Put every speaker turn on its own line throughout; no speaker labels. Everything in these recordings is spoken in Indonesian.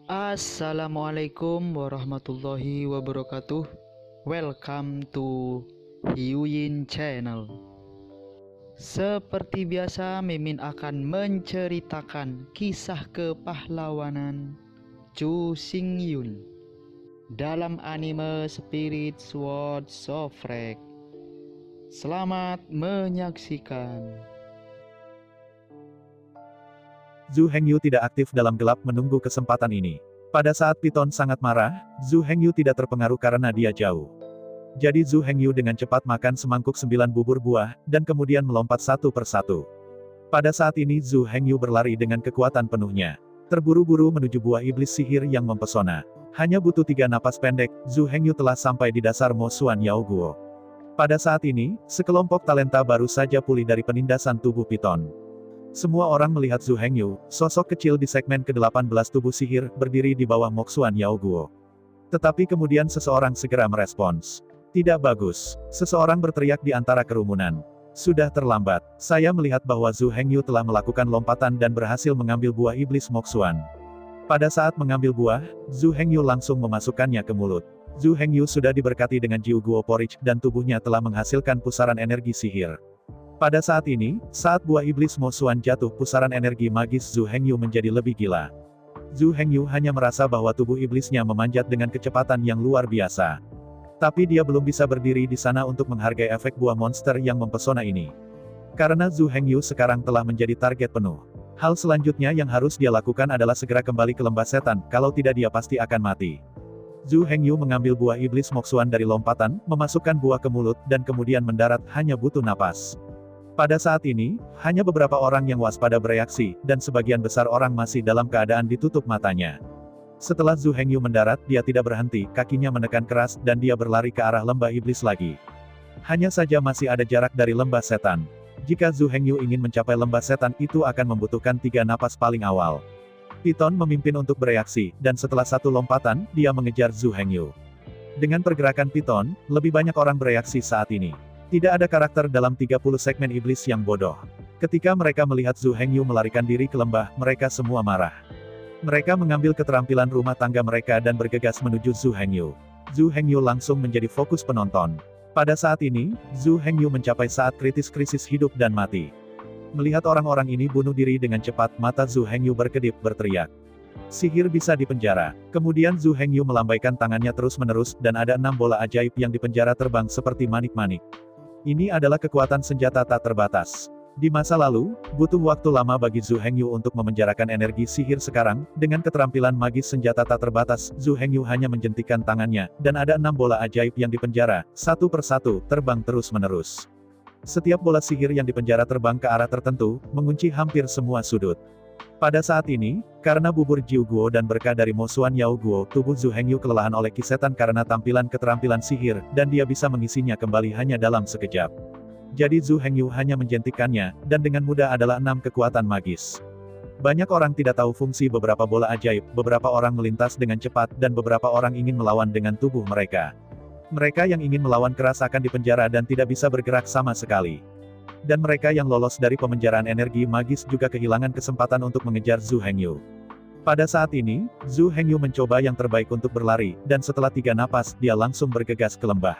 Assalamualaikum warahmatullahi wabarakatuh. Welcome to Hyuyin Channel. Seperti biasa, Mimin akan menceritakan kisah kepahlawanan Chu Xingyun dalam anime Spirit Sword Sofrek. Selamat menyaksikan.
Zhu Hengyu tidak aktif dalam gelap menunggu kesempatan ini. Pada saat Piton sangat marah, Zhu Hengyu tidak terpengaruh karena dia jauh. Jadi Zhu Hengyu dengan cepat makan semangkuk 9 bubur buah, dan kemudian melompat satu persatu. Pada saat ini Zhu Hengyu berlari dengan kekuatan penuhnya. Terburu-buru menuju buah iblis sihir yang mempesona. Hanya butuh 3 napas pendek, Zhu Hengyu telah sampai di dasar Mo Xuan Yao Guo. Pada saat ini, sekelompok talenta baru saja pulih dari penindasan tubuh Piton. Semua orang melihat Zhu Hengyu, sosok kecil di segmen ke-18 tubuh sihir, berdiri di bawah Mo Xuan Yao Guo. Tetapi kemudian seseorang segera merespons. Tidak bagus. Seseorang berteriak di antara kerumunan. Sudah terlambat. Saya melihat bahwa Zhu Hengyu telah melakukan lompatan dan berhasil mengambil buah iblis Mo Xuan. Pada saat mengambil buah, Zhu Hengyu langsung memasukkannya ke mulut. Zhu Hengyu sudah diberkati dengan Jiu Guo Porridge dan tubuhnya telah menghasilkan pusaran energi sihir. Pada saat ini, saat buah iblis Mo Xuan jatuh, pusaran energi magis Zhu Hengyu menjadi lebih gila. Zhu Hengyu hanya merasa bahwa tubuh iblisnya memanjat dengan kecepatan yang luar biasa. Tapi dia belum bisa berdiri di sana untuk menghargai efek buah monster yang mempesona ini. Karena Zhu Hengyu sekarang telah menjadi target penuh. Hal selanjutnya yang harus dia lakukan adalah segera kembali ke lembah setan, kalau tidak dia pasti akan mati. Zhu Hengyu mengambil buah iblis Mo Xuan dari lompatan, memasukkan buah ke mulut, dan kemudian mendarat, hanya butuh napas. Pada saat ini, hanya beberapa orang yang waspada bereaksi, dan sebagian besar orang masih dalam keadaan ditutup matanya. Setelah Zhu Hengyu mendarat, dia tidak berhenti, kakinya menekan keras, dan dia berlari ke arah lembah iblis lagi. Hanya saja masih ada jarak dari lembah setan. Jika Zhu Hengyu ingin mencapai lembah setan, itu akan membutuhkan 3 napas paling awal. Piton memimpin untuk bereaksi, dan setelah satu lompatan, dia mengejar Zhu Hengyu. Dengan pergerakan Piton, lebih banyak orang bereaksi saat ini. Tidak ada karakter dalam 30 segmen iblis yang bodoh. Ketika mereka melihat Zhu Hengyu melarikan diri ke lembah, mereka semua marah. Mereka mengambil keterampilan rumah tangga mereka dan bergegas menuju Zhu Hengyu. Zhu Hengyu langsung menjadi fokus penonton. Pada saat ini, Zhu Hengyu mencapai saat krisis hidup dan mati. Melihat orang-orang ini bunuh diri dengan cepat, mata Zhu Hengyu berkedip, berteriak. Sihir bisa dipenjara. Kemudian Zhu Hengyu melambaikan tangannya terus-menerus, dan ada 6 bola ajaib yang dipenjara terbang seperti manik-manik. Ini adalah kekuatan senjata tak terbatas. Di masa lalu, butuh waktu lama bagi Zhu Hengyu untuk memenjarakan energi sihir sekarang, dengan keterampilan magis senjata tak terbatas, Zhu Hengyu hanya menjentikkan tangannya, dan ada 6 bola ajaib yang dipenjara, satu persatu, terbang terus-menerus. Setiap bola sihir yang dipenjara terbang ke arah tertentu, mengunci hampir semua sudut. Pada saat ini, karena bubur Jiu Guo dan berkah dari Mo Xuan Yao Guo, tubuh Zhu Hengyu kelelahan oleh kisetan karena tampilan keterampilan sihir, dan dia bisa mengisinya kembali hanya dalam sekejap. Jadi Zhu Hengyu hanya menjentikkannya, dan dengan mudah adalah 6 kekuatan magis. Banyak orang tidak tahu fungsi beberapa bola ajaib, beberapa orang melintas dengan cepat, dan beberapa orang ingin melawan dengan tubuh mereka. Mereka yang ingin melawan keras akan dipenjara dan tidak bisa bergerak sama sekali. Dan mereka yang lolos dari pemenjaraan energi magis juga kehilangan kesempatan untuk mengejar Zhu Hengyu. Pada saat ini, Zhu Hengyu mencoba yang terbaik untuk berlari, dan setelah 3 napas, dia langsung bergegas ke lembah.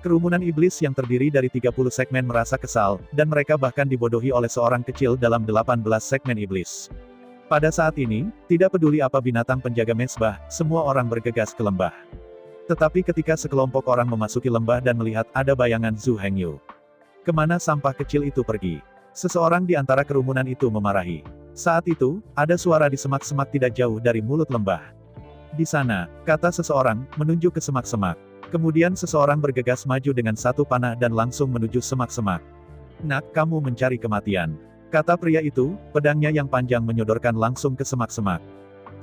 Kerumunan iblis yang terdiri dari 30 segmen merasa kesal, dan mereka bahkan dibodohi oleh seorang kecil dalam 18 segmen iblis. Pada saat ini, tidak peduli apa binatang penjaga mesbah, semua orang bergegas ke lembah. Tetapi ketika sekelompok orang memasuki lembah dan melihat ada bayangan Zhu Hengyu. Kemana sampah kecil itu pergi? Seseorang di antara kerumunan itu memarahi. Saat itu, ada suara di semak-semak tidak jauh dari mulut lembah. Di sana, kata seseorang, menunjuk ke semak-semak. Kemudian seseorang bergegas maju dengan satu panah dan langsung menuju semak-semak. Nak, kamu mencari kematian. Kata pria itu, pedangnya yang panjang menyodorkan langsung ke semak-semak.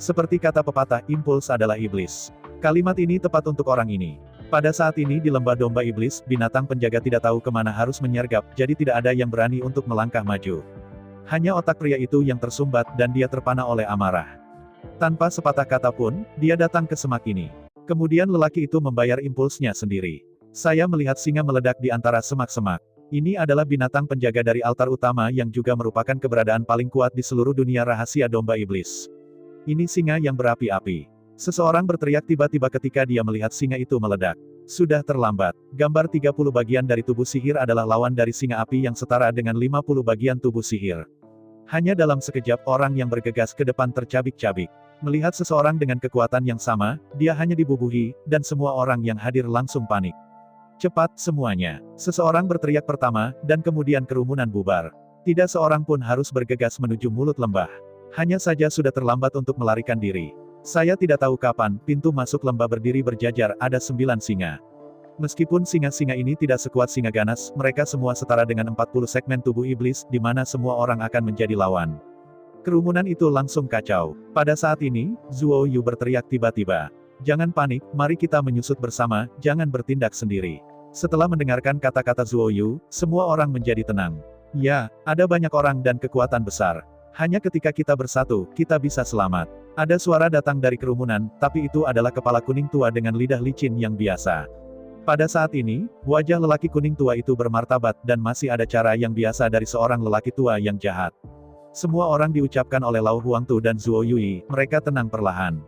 Seperti kata pepatah, impuls adalah iblis. Kalimat ini tepat untuk orang ini. Pada saat ini di lembah domba iblis, binatang penjaga tidak tahu kemana harus menyergap, jadi tidak ada yang berani untuk melangkah maju. Hanya otak pria itu yang tersumbat dan dia terpana oleh amarah. Tanpa sepatah kata pun, dia datang ke semak ini. Kemudian lelaki itu membayar impulsnya sendiri. Saya melihat singa meledak di antara semak-semak. Ini adalah binatang penjaga dari altar utama yang juga merupakan keberadaan paling kuat di seluruh dunia rahasia domba iblis. Ini singa yang berapi-api. Seseorang berteriak tiba-tiba ketika dia melihat singa itu meledak. Sudah terlambat. Gambar 30 bagian dari tubuh sihir adalah lawan dari singa api yang setara dengan 50 bagian tubuh sihir. Hanya dalam sekejap orang yang bergegas ke depan tercabik-cabik. Melihat seseorang dengan kekuatan yang sama, dia hanya dibubuhi, dan semua orang yang hadir langsung panik. Cepat semuanya. Seseorang berteriak pertama, dan kemudian kerumunan bubar. Tidak seorang pun harus bergegas menuju mulut lembah. Hanya saja sudah terlambat untuk melarikan diri. Saya tidak tahu kapan, pintu masuk lembah berdiri berjajar, ada 9 singa. Meskipun singa-singa ini tidak sekuat singa ganas, mereka semua setara dengan 40 segmen tubuh iblis, di mana semua orang akan menjadi lawan. Kerumunan itu langsung kacau. Pada saat ini, Zuo Yu berteriak tiba-tiba. Jangan panik, mari kita menyusut bersama, jangan bertindak sendiri. Setelah mendengarkan kata-kata Zuo Yu, semua orang menjadi tenang. Ya, ada banyak orang dan kekuatan besar. Hanya ketika kita bersatu, kita bisa selamat. Ada suara datang dari kerumunan, tapi itu adalah kepala kuning tua dengan lidah licin yang biasa. Pada saat ini, wajah lelaki kuning tua itu bermartabat dan masih ada cara yang biasa dari seorang lelaki tua yang jahat. Semua orang diucapkan oleh Lau Huangtu dan Zuo Yui, mereka tenang perlahan.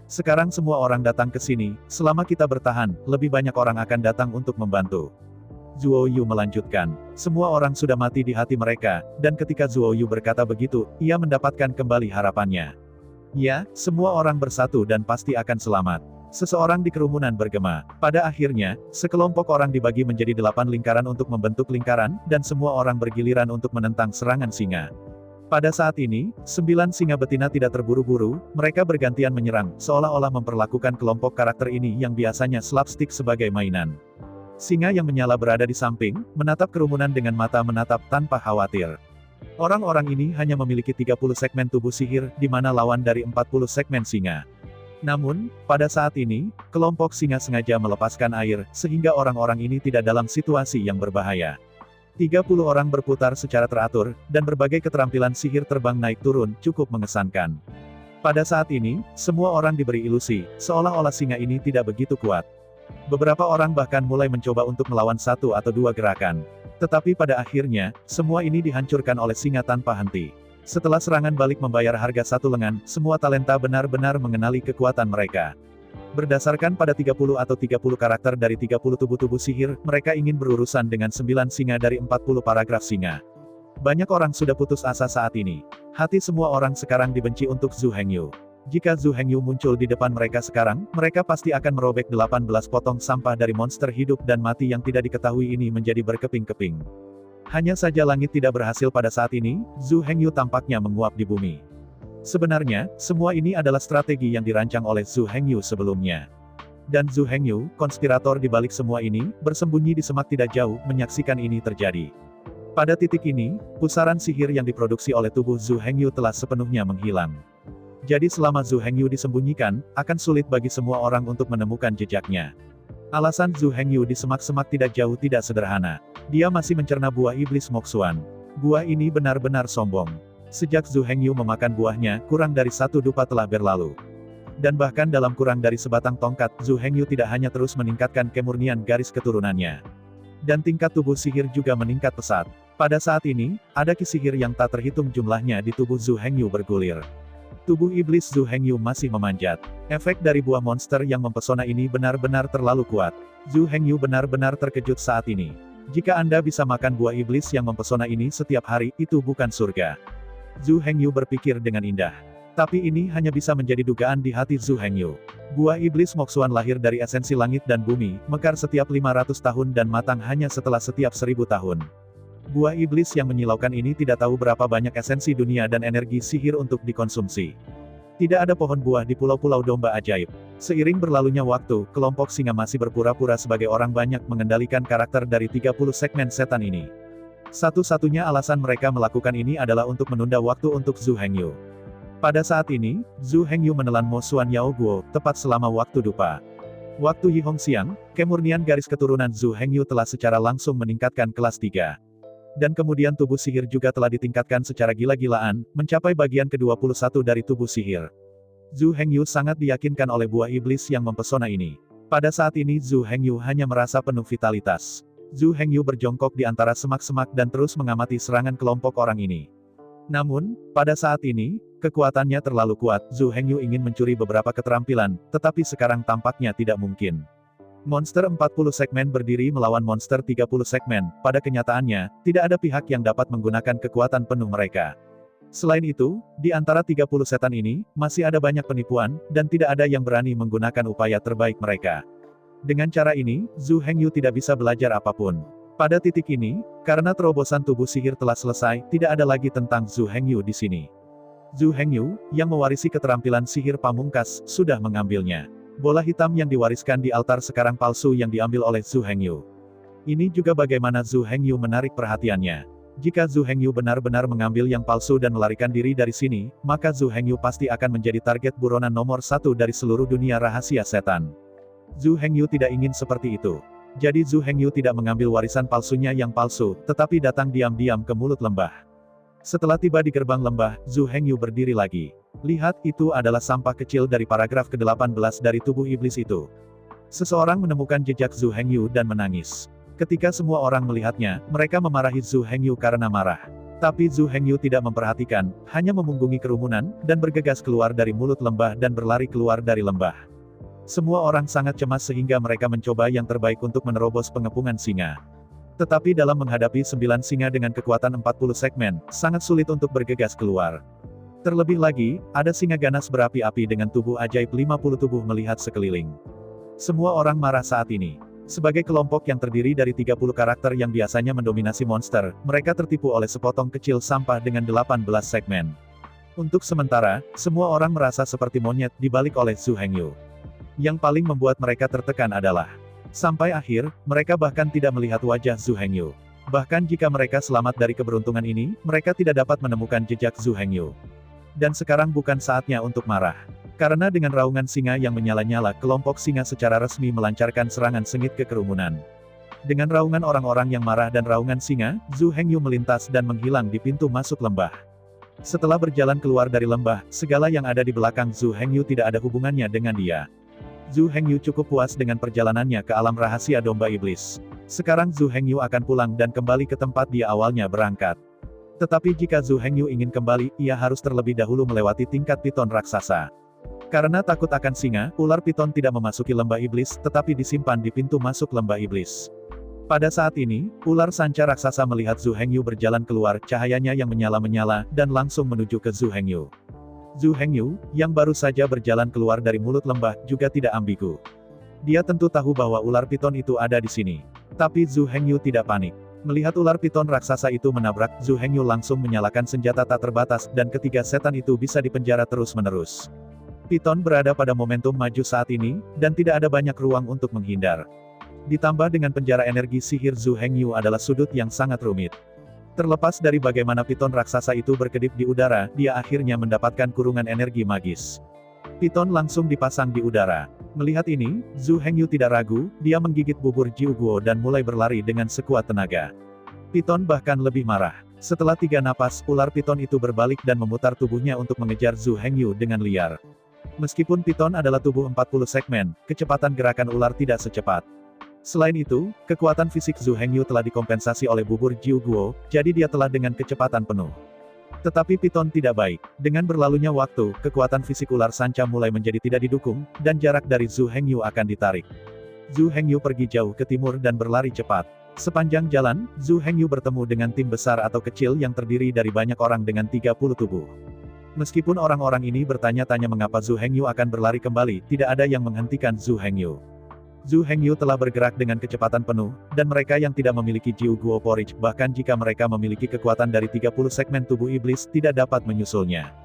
Sekarang semua orang datang ke sini, selama kita bertahan, lebih banyak orang akan datang untuk membantu. Zuo Yu melanjutkan, semua orang sudah mati di hati mereka, dan ketika Zuo Yu berkata begitu, ia mendapatkan kembali harapannya. Ya, semua orang bersatu dan pasti akan selamat. Seseorang di kerumunan bergema. Pada akhirnya, sekelompok orang dibagi menjadi 8 lingkaran untuk membentuk lingkaran, dan semua orang bergiliran untuk menentang serangan singa. Pada saat ini, 9 singa betina tidak terburu-buru, mereka bergantian menyerang, seolah-olah memperlakukan kelompok karakter ini yang biasanya slapstick sebagai mainan. Singa yang menyala berada di samping, menatap kerumunan dengan mata menatap tanpa khawatir. Orang-orang ini hanya memiliki 30 segmen tubuh sihir, di mana lawan dari 40 segmen singa. Namun, pada saat ini, kelompok singa sengaja melepaskan air, sehingga orang-orang ini tidak dalam situasi yang berbahaya. 30 orang berputar secara teratur, dan berbagai keterampilan sihir terbang naik turun, cukup mengesankan. Pada saat ini, semua orang diberi ilusi, seolah-olah singa ini tidak begitu kuat. Beberapa orang bahkan mulai mencoba untuk melawan 1 atau 2 gerakan. Tetapi pada akhirnya, semua ini dihancurkan oleh singa tanpa henti. Setelah serangan balik membayar harga 1 lengan, semua talenta benar-benar mengenali kekuatan mereka. Berdasarkan pada 30 atau 30 karakter dari 30 tubuh-tubuh sihir, mereka ingin berurusan dengan 9 singa dari 40 paragraf singa. Banyak orang sudah putus asa saat ini. Hati semua orang sekarang dibenci untuk Zhu Hengyu. Jika Zhu Hengyu muncul di depan mereka sekarang, mereka pasti akan merobek 18 potong sampah dari monster hidup dan mati yang tidak diketahui ini menjadi berkeping-keping. Hanya saja langit tidak berhasil pada saat ini, Zhu Hengyu tampaknya menguap di bumi. Sebenarnya, semua ini adalah strategi yang dirancang oleh Zhu Hengyu sebelumnya. Dan Zhu Hengyu, konspirator di balik semua ini, bersembunyi di semak tidak jauh, menyaksikan ini terjadi. Pada titik ini, pusaran sihir yang diproduksi oleh tubuh Zhu Hengyu telah sepenuhnya menghilang. Jadi selama Zhu Hengyu disembunyikan, akan sulit bagi semua orang untuk menemukan jejaknya. Alasan Zhu Hengyu di semak-semak tidak jauh tidak sederhana. Dia masih mencerna buah iblis Moxuan. Buah ini benar-benar sombong. Sejak Zhu Hengyu memakan buahnya, kurang dari 1 dupa telah berlalu. Dan bahkan dalam kurang dari sebatang tongkat, Zhu Hengyu tidak hanya terus meningkatkan kemurnian garis keturunannya. Dan tingkat tubuh sihir juga meningkat pesat. Pada saat ini, ada ki sihir yang tak terhitung jumlahnya di tubuh Zhu Hengyu bergulir. Tubuh iblis Zhu Hengyu masih memanjat. Efek dari buah monster yang mempesona ini benar-benar terlalu kuat. Zhu Hengyu benar-benar terkejut saat ini. Jika Anda bisa makan buah iblis yang mempesona ini setiap hari, itu bukan surga. Zhu Hengyu berpikir dengan indah. Tapi ini hanya bisa menjadi dugaan di hati Zhu Hengyu. Buah iblis Moxuan lahir dari esensi langit dan bumi, mekar setiap 500 tahun dan matang hanya setelah setiap 1000 tahun. Buah iblis yang menyilaukan ini tidak tahu berapa banyak esensi dunia dan energi sihir untuk dikonsumsi. Tidak ada pohon buah di pulau-pulau domba ajaib. Seiring berlalunya waktu, kelompok singa masih berpura-pura sebagai orang banyak mengendalikan karakter dari 30 segmen setan ini. Satu-satunya alasan mereka melakukan ini adalah untuk menunda waktu untuk Zhu Hengyu. Pada saat ini, Zhu Hengyu menelan Mo Xuan Yao Guo, tepat selama waktu dupa. Waktu Yihong Siang, kemurnian garis keturunan Zhu Hengyu telah secara langsung meningkatkan kelas 3. Dan kemudian tubuh sihir juga telah ditingkatkan secara gila-gilaan, mencapai bagian ke-21 dari tubuh sihir. Zhu Hengyu sangat diyakinkan oleh buah iblis yang mempesona ini. Pada saat ini Zhu Hengyu hanya merasa penuh vitalitas. Zhu Hengyu berjongkok di antara semak-semak dan terus mengamati serangan kelompok orang ini. Namun, pada saat ini, kekuatannya terlalu kuat. Zhu Hengyu ingin mencuri beberapa keterampilan, tetapi sekarang tampaknya tidak mungkin. Monster 40 segmen berdiri melawan monster 30 segmen. Pada kenyataannya, tidak ada pihak yang dapat menggunakan kekuatan penuh mereka. Selain itu, di antara 30 setan ini, masih ada banyak penipuan, dan tidak ada yang berani menggunakan upaya terbaik mereka. Dengan cara ini, Zhu Hengyu tidak bisa belajar apapun. Pada titik ini, karena terobosan tubuh sihir telah selesai, tidak ada lagi tentang Zhu Hengyu di sini. Zhu Hengyu, yang mewarisi keterampilan sihir pamungkas, sudah mengambilnya. Bola hitam yang diwariskan di altar sekarang palsu yang diambil oleh Zhu Hengyu. Ini juga bagaimana Zhu Hengyu menarik perhatiannya. Jika Zhu Hengyu benar-benar mengambil yang palsu dan melarikan diri dari sini, maka Zhu Hengyu pasti akan menjadi target buronan nomor 1 dari seluruh dunia rahasia setan. Zhu Hengyu tidak ingin seperti itu. Jadi Zhu Hengyu tidak mengambil warisan palsunya yang palsu, tetapi datang diam-diam ke mulut lembah. Setelah tiba di gerbang lembah, Zhu Hengyu berdiri lagi. Lihat, itu adalah sampah kecil dari paragraf ke-18 dari tubuh iblis itu. Seseorang menemukan jejak Zhu Hengyu dan menangis. Ketika semua orang melihatnya, mereka memarahi Zhu Hengyu karena marah. Tapi Zhu Hengyu tidak memperhatikan, hanya memunggungi kerumunan, dan bergegas keluar dari mulut lembah dan berlari keluar dari lembah. Semua orang sangat cemas sehingga mereka mencoba yang terbaik untuk menerobos pengepungan singa. Tetapi dalam menghadapi 9 singa dengan kekuatan 40 segmen, sangat sulit untuk bergegas keluar. Terlebih lagi, ada singa ganas berapi-api dengan tubuh ajaib 50 tubuh melihat sekeliling. Semua orang marah saat ini. Sebagai kelompok yang terdiri dari 30 karakter yang biasanya mendominasi monster, mereka tertipu oleh sepotong kecil sampah dengan 18 segmen. Untuk sementara, semua orang merasa seperti monyet dibalik oleh Zhu Hengyu. Yang paling membuat mereka tertekan adalah, sampai akhir, mereka bahkan tidak melihat wajah Zhu Hengyu. Bahkan jika mereka selamat dari keberuntungan ini, mereka tidak dapat menemukan jejak Zhu Hengyu. Dan sekarang bukan saatnya untuk marah. Karena dengan raungan singa yang menyala-nyala, kelompok singa secara resmi melancarkan serangan sengit ke kerumunan. Dengan raungan orang-orang yang marah dan raungan singa, Zhu Hengyu melintas dan menghilang di pintu masuk lembah. Setelah berjalan keluar dari lembah, segala yang ada di belakang Zhu Hengyu tidak ada hubungannya dengan dia. Zhu Hengyu cukup puas dengan perjalanannya ke alam rahasia domba iblis. Sekarang Zhu Hengyu akan pulang dan kembali ke tempat dia awalnya berangkat. Tetapi jika Zhu Hengyu ingin kembali, ia harus terlebih dahulu melewati tingkat piton raksasa. Karena takut akan singa, ular piton tidak memasuki lembah iblis, tetapi disimpan di pintu masuk lembah iblis. Pada saat ini, ular sanca raksasa melihat Zhu Hengyu berjalan keluar, cahayanya yang menyala-menyala, dan langsung menuju ke Zhu Hengyu. Zhu Hengyu, yang baru saja berjalan keluar dari mulut lembah, juga tidak ambigu. Dia tentu tahu bahwa ular piton itu ada di sini. Tapi Zhu Hengyu tidak panik. Melihat ular piton raksasa itu menabrak, Zhu Hengyu langsung menyalakan senjata tak terbatas, dan ketiga setan itu bisa dipenjara terus-menerus. Piton berada pada momentum maju saat ini, dan tidak ada banyak ruang untuk menghindar. Ditambah dengan penjara energi sihir Zhu Hengyu adalah sudut yang sangat rumit. Terlepas dari bagaimana piton raksasa itu berkedip di udara, dia akhirnya mendapatkan kurungan energi magis. Piton langsung dipasang di udara. Melihat ini, Zhu Hengyu tidak ragu, dia menggigit bubur Jiu Guo dan mulai berlari dengan sekuat tenaga. Piton bahkan lebih marah. Setelah 3 napas, ular piton itu berbalik dan memutar tubuhnya untuk mengejar Zhu Hengyu dengan liar. Meskipun piton adalah tubuh 40 segmen, kecepatan gerakan ular tidak secepat. Selain itu, kekuatan fisik Zhu Hengyu telah dikompensasi oleh bubur Jiu Guo, jadi dia telah dengan kecepatan penuh. Tetapi piton tidak baik. Dengan berlalunya waktu, kekuatan fisik ular sanca mulai menjadi tidak didukung, dan jarak dari Zhu Hengyu akan ditarik. Zhu Hengyu pergi jauh ke timur dan berlari cepat. Sepanjang jalan, Zhu Hengyu bertemu dengan tim besar atau kecil yang terdiri dari banyak orang dengan 30 tubuh. Meskipun orang-orang ini bertanya-tanya mengapa Zhu Hengyu akan berlari kembali, tidak ada yang menghentikan Zhu Hengyu. Zhu Hengyu telah bergerak dengan kecepatan penuh, dan mereka yang tidak memiliki Jiu Guo Porridge, bahkan jika mereka memiliki kekuatan dari 30 segmen tubuh iblis, tidak dapat menyusulnya.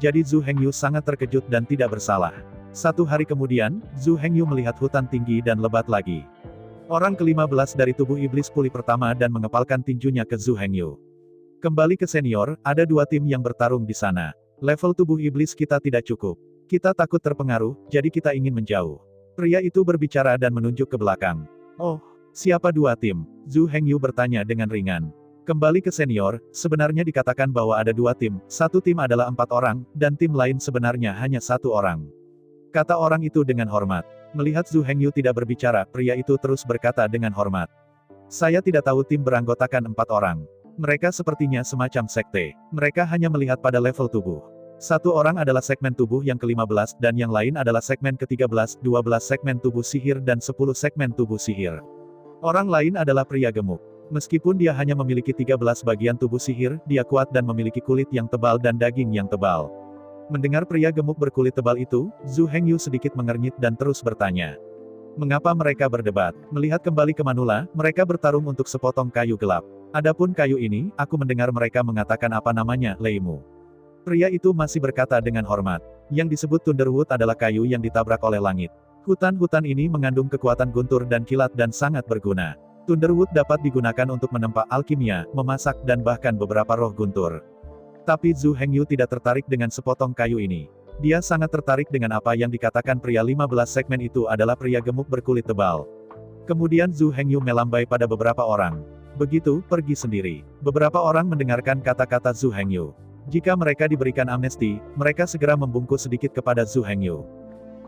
Jadi Zhu Hengyu sangat terkejut dan tidak bersalah. 1 hari kemudian, Zhu Hengyu melihat hutan tinggi dan lebat lagi. Orang ke-15 dari tubuh iblis pulih pertama dan mengepalkan tinjunya ke Zhu Hengyu. Kembali ke senior, ada 2 tim yang bertarung di sana. Level tubuh iblis kita tidak cukup. Kita takut terpengaruh, jadi kita ingin menjauh. Pria itu berbicara dan menunjuk ke belakang. Oh, siapa 2 tim? Zhu Hengyu bertanya dengan ringan. Kembali ke senior, sebenarnya dikatakan bahwa ada 2 tim, 1 tim adalah 4 orang, dan tim lain sebenarnya hanya 1 orang. Kata orang itu dengan hormat. Melihat Zhu Hengyu tidak berbicara, pria itu terus berkata dengan hormat. Saya tidak tahu tim beranggotakan 4 orang. Mereka sepertinya semacam sekte. Mereka hanya melihat pada level tubuh. Satu orang adalah segmen tubuh yang ke-15 dan yang lain adalah segmen ke-13, 12 segmen tubuh sihir dan 10 segmen tubuh sihir. Orang lain adalah pria gemuk. Meskipun dia hanya memiliki 13 bagian tubuh sihir, dia kuat dan memiliki kulit yang tebal dan daging yang tebal. Mendengar pria gemuk berkulit tebal itu, Zhu Hengyu sedikit mengernyit dan terus bertanya. Mengapa mereka berdebat? Melihat kembali ke Manula, mereka bertarung untuk sepotong kayu gelap. Adapun kayu ini, aku mendengar mereka mengatakan apa namanya, Leimu. Pria itu masih berkata dengan hormat. Yang disebut Thunderwood adalah kayu yang ditabrak oleh langit. Hutan-hutan ini mengandung kekuatan guntur dan kilat dan sangat berguna. Thunderwood dapat digunakan untuk menempa alkimia, memasak dan bahkan beberapa roh guntur. Tapi Zhu Hengyu tidak tertarik dengan sepotong kayu ini. Dia sangat tertarik dengan apa yang dikatakan pria 15 segmen itu adalah pria gemuk berkulit tebal. Kemudian Zhu Hengyu melambai pada beberapa orang. Begitu, pergi sendiri. Beberapa orang mendengarkan kata-kata Zhu Hengyu. Jika mereka diberikan amnesti, mereka segera membungkuk sedikit kepada Zhu Hengyu.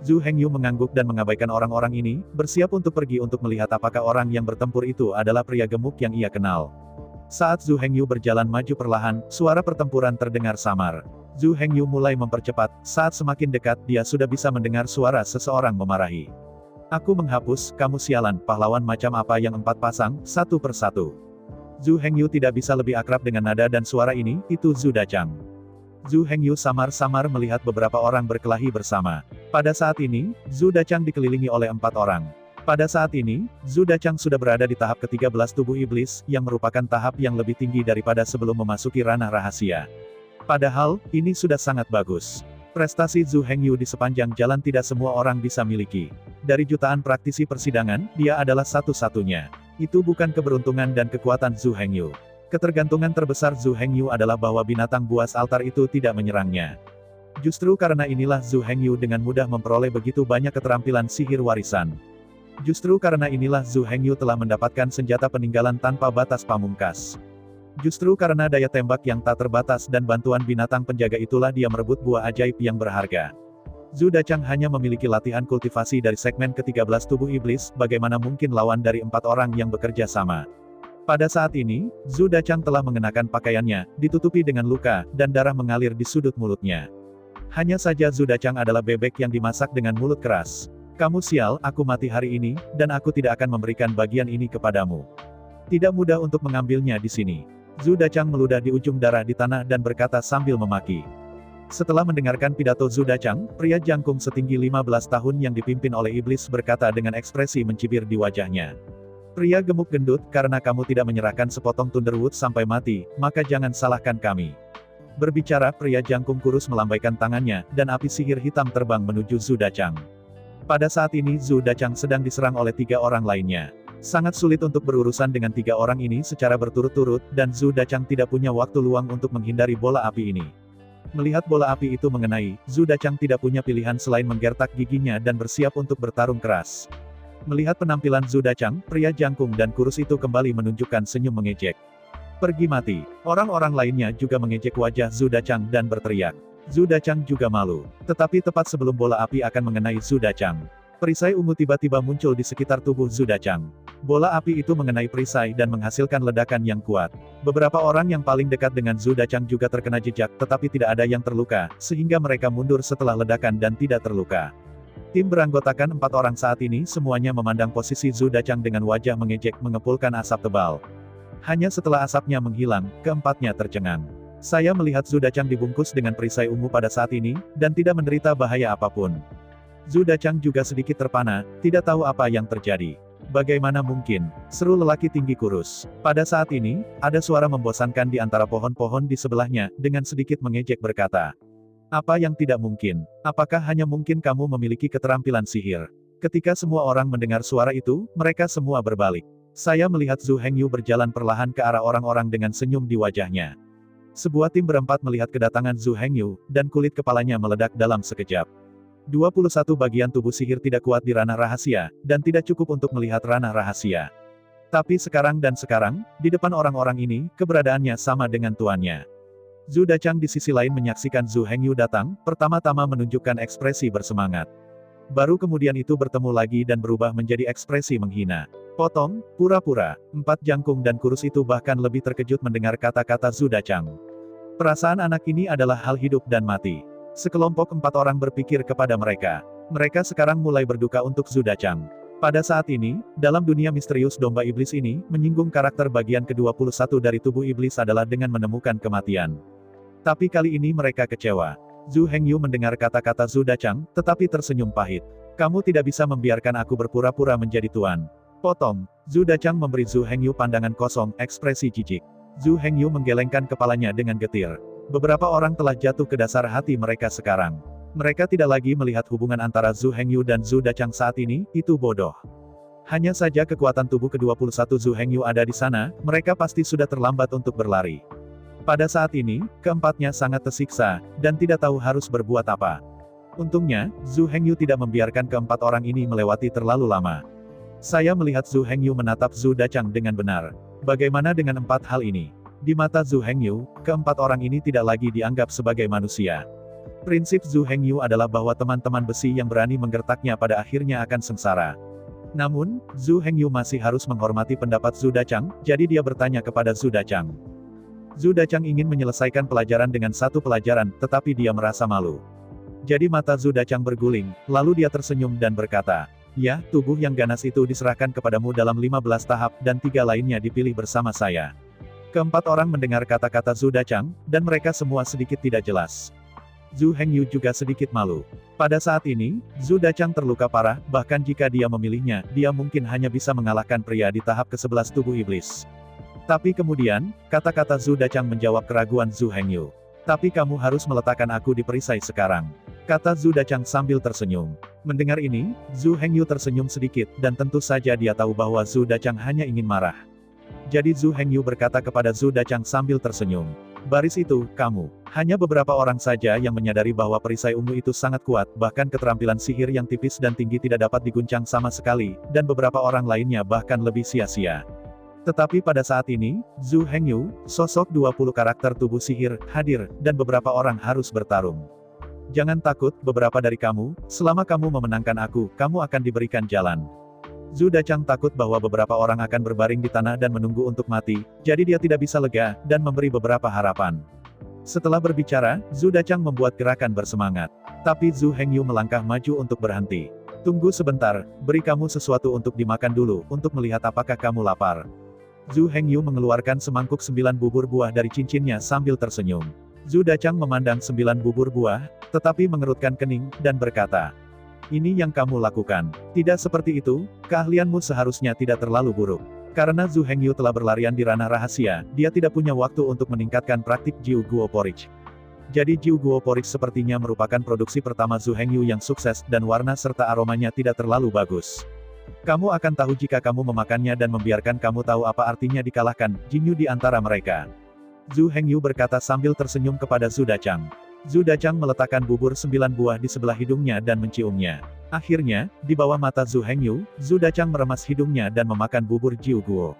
Zhu Hengyu mengangguk dan mengabaikan orang-orang ini, bersiap untuk pergi untuk melihat apakah orang yang bertempur itu adalah pria gemuk yang ia kenal. Saat Zhu Hengyu berjalan maju perlahan, suara pertempuran terdengar samar. Zhu Hengyu mulai mempercepat, saat semakin dekat dia sudah bisa mendengar suara seseorang memarahi. Aku menghapus, kamu sialan, pahlawan macam apa yang 4 pasang, satu persatu. Zhu Hengyu tidak bisa lebih akrab dengan nada dan suara ini, itu Zhu Dachang. Zhu Hengyu samar-samar melihat beberapa orang berkelahi bersama. Pada saat ini, Zhu Dachang dikelilingi oleh 4 orang. Pada saat ini, Zhu Dachang sudah berada di tahap ke-13 tubuh iblis, yang merupakan tahap yang lebih tinggi daripada sebelum memasuki ranah rahasia. Padahal, ini sudah sangat bagus. Prestasi Zhu Hengyu di sepanjang jalan tidak semua orang bisa miliki. Dari jutaan praktisi persidangan, dia adalah satu-satunya. Itu bukan keberuntungan dan kekuatan Zhu Hengyu. Ketergantungan terbesar Zhu Hengyu adalah bahwa binatang buas altar itu tidak menyerangnya. Justru karena inilah Zhu Hengyu dengan mudah memperoleh begitu banyak keterampilan sihir warisan. Justru karena inilah Zhu Hengyu telah mendapatkan senjata peninggalan tanpa batas pamungkas. Justru karena daya tembak yang tak terbatas dan bantuan binatang penjaga itulah dia merebut buah ajaib yang berharga. Zhu Dachang hanya memiliki latihan kultivasi dari segmen ke-13 tubuh iblis, bagaimana mungkin lawan dari 4 orang yang bekerja sama. Pada saat ini, Zhu Dachang telah mengenakan pakaiannya, ditutupi dengan luka, dan darah mengalir di sudut mulutnya. Hanya saja Zhu Dachang adalah bebek yang dimasak dengan mulut keras. Kamu sial, aku mati hari ini, dan aku tidak akan memberikan bagian ini kepadamu. Tidak mudah untuk mengambilnya di sini. Zhu Dachang meludah di ujung darah di tanah dan berkata sambil memaki. Setelah mendengarkan pidato Zhu Dachang, pria jangkung setinggi 15 tahun yang dipimpin oleh iblis berkata dengan ekspresi mencibir di wajahnya. Pria gemuk gendut, karena kamu tidak menyerahkan sepotong Thunderwood sampai mati, maka jangan salahkan kami. Berbicara, pria jangkung kurus melambaikan tangannya, dan api sihir hitam terbang menuju Zhu Dachang. Pada saat ini Zhu Dachang sedang diserang oleh 3 orang lainnya. Sangat sulit untuk berurusan dengan 3 orang ini secara berturut-turut, dan Zhu Dachang tidak punya waktu luang untuk menghindari bola api ini. Melihat bola api itu mengenai, Zhu Dachang tidak punya pilihan selain menggertak giginya dan bersiap untuk bertarung keras. Melihat penampilan Zhu Dachang, pria jangkung dan kurus itu kembali menunjukkan senyum mengejek. Pergi mati. Orang-orang lainnya juga mengejek wajah Zhu Dachang dan berteriak. Zhu Dachang juga malu. Tetapi tepat sebelum bola api akan mengenai Zhu Dachang, perisai ungu tiba-tiba muncul di sekitar tubuh Zhu Dachang. Bola api itu mengenai perisai dan menghasilkan ledakan yang kuat. Beberapa orang yang paling dekat dengan Zhu Dachang juga terkena jejak, tetapi tidak ada yang terluka, sehingga mereka mundur setelah ledakan dan tidak terluka. Tim beranggotakan 4 orang saat ini semuanya memandang posisi Zhu Dachang dengan wajah mengejek mengepulkan asap tebal. Hanya setelah asapnya menghilang, keempatnya tercengang. Saya melihat Zhu Dachang dibungkus dengan perisai ungu pada saat ini, dan tidak menderita bahaya apapun. Zhu Dachang juga sedikit terpana, tidak tahu apa yang terjadi. Bagaimana mungkin? Seru lelaki tinggi kurus. Pada saat ini, ada suara membosankan di antara pohon-pohon di sebelahnya, dengan sedikit mengejek berkata. Apa yang tidak mungkin? Apakah hanya mungkin kamu memiliki keterampilan sihir? Ketika semua orang mendengar suara itu, mereka semua berbalik. Saya melihat Zhu Hengyu berjalan perlahan ke arah orang-orang dengan senyum di wajahnya. Sebuah tim berempat melihat kedatangan Zhu Hengyu, dan kulit kepalanya meledak dalam sekejap. 21 bagian tubuh sihir tidak kuat di ranah rahasia, dan tidak cukup untuk melihat ranah rahasia. Tapi sekarang, di depan orang-orang ini, keberadaannya sama dengan tuannya. Zhu Dachang di sisi lain menyaksikan Zhu Hengyu datang, pertama-tama menunjukkan ekspresi bersemangat. Baru kemudian itu bertemu lagi dan berubah menjadi ekspresi menghina. Potong, pura-pura. 4 jangkung dan kurus itu bahkan lebih terkejut mendengar kata-kata Zhu Dachang. Perasaan anak ini adalah hal hidup dan mati. Sekelompok 4 orang berpikir kepada mereka. Mereka sekarang mulai berduka untuk Zhu Dachang. Pada saat ini, dalam dunia misterius domba iblis ini, menyinggung karakter bagian ke-21 dari tubuh iblis adalah dengan menemukan kematian. Tapi kali ini mereka kecewa. Zhu Hengyu mendengar kata-kata Zhu Dachang, tetapi tersenyum pahit. Kamu tidak bisa membiarkan aku berpura-pura menjadi tuan. Potong. Zhu Dachang memberi Zhu Hengyu pandangan kosong, ekspresi jijik. Zhu Hengyu menggelengkan kepalanya dengan getir. Beberapa orang telah jatuh ke dasar hati mereka sekarang. Mereka tidak lagi melihat hubungan antara Zhu Hengyu dan Zhu Dachang saat ini, itu bodoh. Hanya saja kekuatan tubuh ke-21 Zhu Hengyu ada di sana, mereka pasti sudah terlambat untuk berlari. Pada saat ini, keempatnya sangat tersiksa, dan tidak tahu harus berbuat apa. Untungnya, Zhu Hengyu tidak membiarkan keempat orang ini melewati terlalu lama. Saya melihat Zhu Hengyu menatap Zhu Dachang dengan benar. Bagaimana dengan 4 hal ini? Di mata Zhu Hengyu, keempat orang ini tidak lagi dianggap sebagai manusia. Prinsip Zhu Hengyu adalah bahwa teman-teman besi yang berani menggertaknya pada akhirnya akan sengsara. Namun, Zhu Hengyu masih harus menghormati pendapat Zhu Dachang, jadi dia bertanya kepada Zhu Dachang. Zhu Dachang ingin menyelesaikan pelajaran dengan satu pelajaran, tetapi dia merasa malu. Jadi mata Zhu Dachang berguling, lalu dia tersenyum dan berkata, "Ya, tubuh yang ganas itu diserahkan kepadamu dalam 15 tahap, dan 3 lainnya dipilih bersama saya." Keempat orang mendengar kata-kata Zhu Dachang, dan mereka semua sedikit tidak jelas. Zhu Hengyu juga sedikit malu. Pada saat ini, Zhu Dachang terluka parah, bahkan jika dia memilihnya, dia mungkin hanya bisa mengalahkan pria di tahap ke-11 tubuh iblis. Tapi kemudian, kata-kata Zhu Dachang menjawab keraguan Zhu Hengyu. "Tapi kamu harus meletakkan aku di perisai sekarang," kata Zhu Dachang sambil tersenyum. Mendengar ini, Zhu Hengyu tersenyum sedikit, dan tentu saja dia tahu bahwa Zhu Dachang hanya ingin marah. Jadi Zhu Hengyu berkata kepada Zhu Dachang sambil tersenyum, "Baris itu, kamu. Hanya beberapa orang saja yang menyadari bahwa perisai ungu itu sangat kuat, bahkan keterampilan sihir yang tipis dan tinggi tidak dapat diguncang sama sekali, dan beberapa orang lainnya bahkan lebih sia-sia." Tetapi pada saat ini, Zhu Hengyu, sosok 20 karakter tubuh sihir, hadir, dan beberapa orang harus bertarung. "Jangan takut, beberapa dari kamu, selama kamu memenangkan aku, kamu akan diberikan jalan." Zhu Dachang takut bahwa beberapa orang akan berbaring di tanah dan menunggu untuk mati, jadi dia tidak bisa lega, dan memberi beberapa harapan. Setelah berbicara, Zhu Dachang membuat gerakan bersemangat. Tapi Zhu Hengyu melangkah maju untuk berhenti. "Tunggu sebentar, beri kamu sesuatu untuk dimakan dulu, untuk melihat apakah kamu lapar." Zhu Hengyu mengeluarkan semangkuk 9 bubur buah dari cincinnya sambil tersenyum. Zhu Dachang memandang 9 bubur buah, tetapi mengerutkan kening, dan berkata, "Ini yang kamu lakukan. Tidak seperti itu, keahlianmu seharusnya tidak terlalu buruk." Karena Zhu Hengyu telah berlarian di ranah rahasia, dia tidak punya waktu untuk meningkatkan praktik Jiu Guo Porridge. Jadi Jiu Guo Porridge sepertinya merupakan produksi pertama Zhu Hengyu yang sukses, dan warna serta aromanya tidak terlalu bagus. "Kamu akan tahu jika kamu memakannya dan membiarkan kamu tahu apa artinya dikalahkan, Jinyu di antara mereka." Zhu Hengyu berkata sambil tersenyum kepada Zhu Dachang. Zhu Dachang meletakkan bubur 9 buah di sebelah hidungnya dan menciumnya. Akhirnya, di bawah mata Zhu Hengyu, Zhu Dachang meremas hidungnya dan memakan bubur Jiu Guo.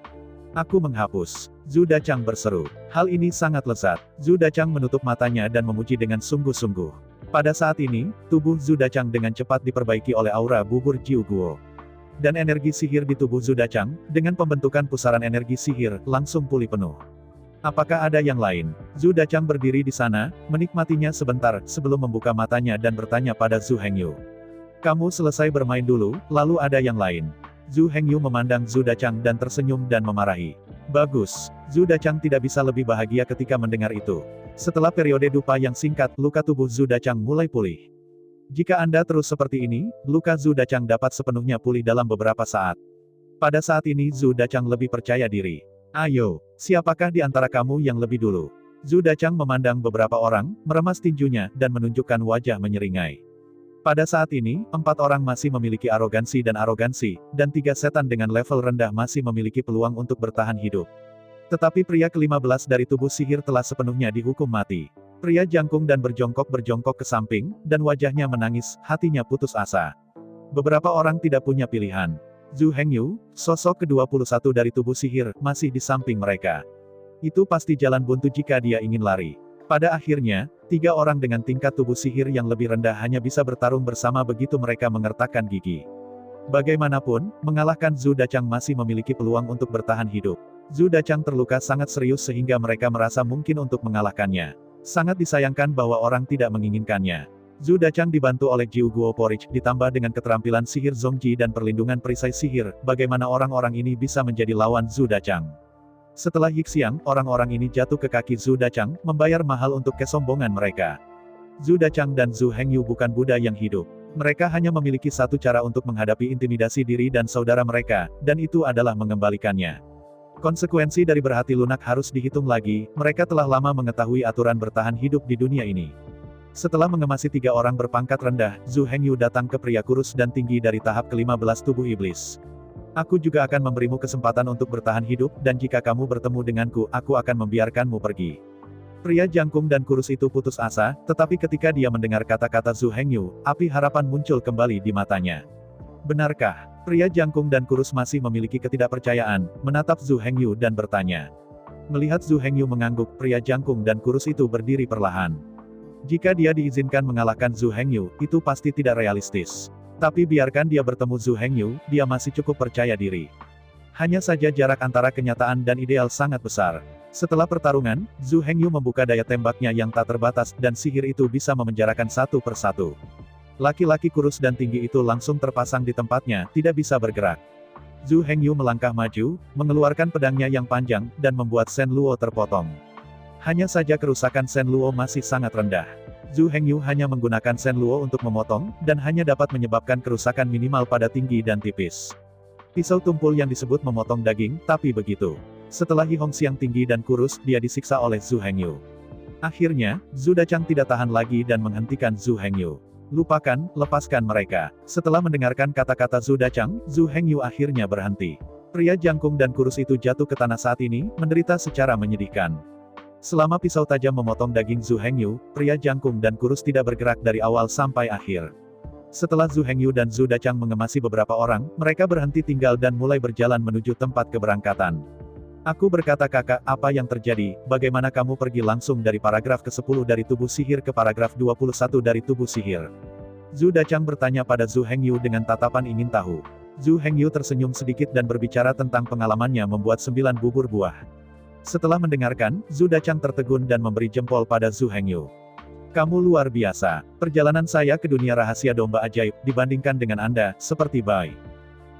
"Aku menghapus." Zhu Dachang berseru. Hal ini sangat lezat. Zhu Dachang menutup matanya dan memuji dengan sungguh-sungguh. Pada saat ini, tubuh Zhu Dachang dengan cepat diperbaiki oleh aura bubur Jiu Guo. Dan energi sihir di tubuh Zhu Dachang, dengan pembentukan pusaran energi sihir, langsung pulih penuh. Apakah ada yang lain? Zhu Dachang berdiri di sana, menikmatinya sebentar, sebelum membuka matanya dan bertanya pada Zhu Hengyu. "Kamu selesai bermain dulu, lalu ada yang lain?" Zhu Hengyu memandang Zhu Dachang dan tersenyum dan memarahi. "Bagus." Zhu Dachang tidak bisa lebih bahagia ketika mendengar itu. Setelah periode dupa yang singkat, luka tubuh Zhu Dachang mulai pulih. Jika Anda terus seperti ini, luka Zhu Dachang dapat sepenuhnya pulih dalam beberapa saat. Pada saat ini Zhu Dachang lebih percaya diri. "Ayo, siapakah di antara kamu yang lebih dulu?" Zhu Dachang memandang beberapa orang, meremas tinjunya, dan menunjukkan wajah menyeringai. Pada saat ini, 4 orang masih memiliki arogansi, dan 3 setan dengan level rendah masih memiliki peluang untuk bertahan hidup. Tetapi pria ke-15 dari tubuh sihir telah sepenuhnya dihukum mati. Pria jangkung dan berjongkok ke samping, dan wajahnya menangis, hatinya putus asa. Beberapa orang tidak punya pilihan. Zhu Hengyu, sosok ke-21 dari tubuh sihir, masih di samping mereka. Itu pasti jalan buntu jika dia ingin lari. Pada akhirnya, 3 orang dengan tingkat tubuh sihir yang lebih rendah hanya bisa bertarung bersama begitu mereka mengertakkan gigi. Bagaimanapun, mengalahkan Zhu Dachang masih memiliki peluang untuk bertahan hidup. Zhu Dachang terluka sangat serius sehingga mereka merasa mungkin untuk mengalahkannya. Sangat disayangkan bahwa orang tidak menginginkannya. Zhu Dachang dibantu oleh Jiu Guo Porridge, ditambah dengan keterampilan sihir Zongji dan perlindungan perisai sihir, bagaimana orang-orang ini bisa menjadi lawan Zhu Dachang. Setelah Yixiang, orang-orang ini jatuh ke kaki Zhu Dachang, membayar mahal untuk kesombongan mereka. Zhu Dachang dan Zhu Hengyu bukan Buddha yang hidup. Mereka hanya memiliki satu cara untuk menghadapi intimidasi diri dan saudara mereka, dan itu adalah mengembalikannya. Konsekuensi dari berhati lunak harus dihitung lagi, mereka telah lama mengetahui aturan bertahan hidup di dunia ini. Setelah mengemasi 3 orang berpangkat rendah, Zhu Hengyu datang ke pria kurus dan tinggi dari tahap ke-15 tubuh iblis. Aku juga akan memberimu kesempatan untuk bertahan hidup, dan jika kamu bertemu denganku, aku akan membiarkanmu pergi. Pria jangkung dan kurus itu putus asa, tetapi ketika dia mendengar kata-kata Zhu Hengyu, api harapan muncul kembali di matanya. Benarkah? Pria jangkung dan kurus masih memiliki ketidakpercayaan, menatap Zhu Hengyu dan bertanya. Melihat Zhu Hengyu mengangguk, pria jangkung dan kurus itu berdiri perlahan. Jika dia diizinkan mengalahkan Zhu Hengyu, itu pasti tidak realistis. Tapi biarkan dia bertemu Zhu Hengyu, dia masih cukup percaya diri. Hanya saja jarak antara kenyataan dan ideal sangat besar. Setelah pertarungan, Zhu Hengyu membuka daya tembaknya yang tak terbatas, dan sihir itu bisa memenjarakan satu persatu. Laki-laki kurus dan tinggi itu langsung terpasang di tempatnya, tidak bisa bergerak. Zhu Hengyu melangkah maju, mengeluarkan pedangnya yang panjang, dan membuat Shen Luo terpotong. Hanya saja kerusakan Shen Luo masih sangat rendah. Zhu Hengyu hanya menggunakan Shen Luo untuk memotong, dan hanya dapat menyebabkan kerusakan minimal pada tinggi dan tipis. Pisau tumpul yang disebut memotong daging, tapi begitu. Setelah Yi Hongxiang tinggi dan kurus, dia disiksa oleh Zhu Hengyu. Akhirnya, Zhu Dachang tidak tahan lagi dan menghentikan Zhu Hengyu. Lupakan, lepaskan mereka. Setelah mendengarkan kata-kata Zhu Dachang, Zhu Hengyu akhirnya berhenti. Pria jangkung dan kurus itu jatuh ke tanah saat ini, menderita secara menyedihkan. Selama pisau tajam memotong daging Zhu Hengyu, pria jangkung dan kurus tidak bergerak dari awal sampai akhir. Setelah Zhu Hengyu dan Zhu Dachang mengemasi beberapa orang, mereka berhenti tinggal dan mulai berjalan menuju tempat keberangkatan. Aku berkata kakak, apa yang terjadi, bagaimana kamu pergi langsung dari paragraf ke-10 dari tubuh sihir ke paragraf 21 dari tubuh sihir? Zhu Dachang bertanya pada Zhu Hengyu dengan tatapan ingin tahu. Zhu Hengyu tersenyum sedikit dan berbicara tentang pengalamannya membuat 9 bubur buah. Setelah mendengarkan, Zhu Dachang tertegun dan memberi jempol pada Zhu Hengyu. Kamu luar biasa. Perjalanan saya ke dunia rahasia domba ajaib, dibandingkan dengan Anda, seperti bayi.